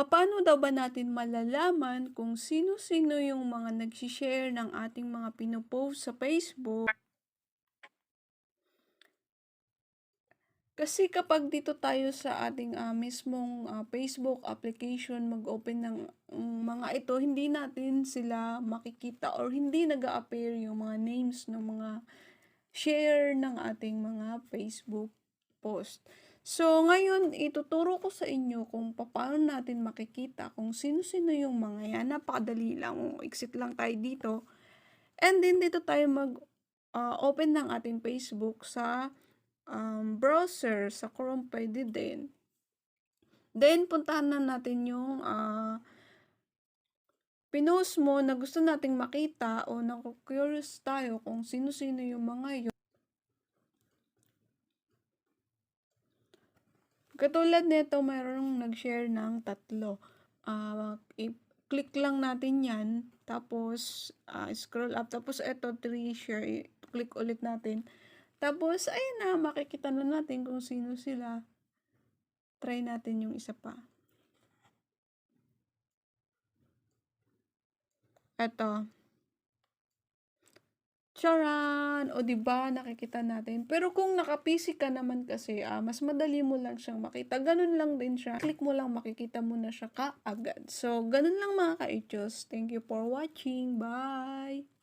Papaano daw ba natin malalaman kung sino-sino yung mga nagshi-share ng ating mga pino-post sa Facebook? Kasi kapag dito tayo sa ating, mismong, Facebook application mag-open ng, mga ito, hindi natin sila makikita or hindi nag appear yung mga names ng mga share ng ating mga Facebook post. So, ngayon ituturo ko sa inyo kung paano natin makikita kung sino-sino yung mga yan. Napakadali lang, exit lang tayo dito. And then dito tayo open ng ating Facebook sa browser, sa Chrome pwede din. Then, puntahan na natin yung pinost mo na gusto nating makita o naku-curious tayo kung sino-sino yung mga yun. Katulad nito, mayroong nag-share ng 3. I-click lang natin yan, tapos scroll up, tapos eto 3 share, click ulit natin. Tapos, ayun na, makikita na natin kung sino sila. Try natin yung isa pa. Eto. Charan! O 'di ba nakikita natin. Pero kung naka-PC ka naman kasi, mas madali mo lang siyang makita. Ganun lang din siya. Click mo lang makikita mo na siya kaagad. So, ganun lang mga ka-Echos. Thank you for watching. Bye!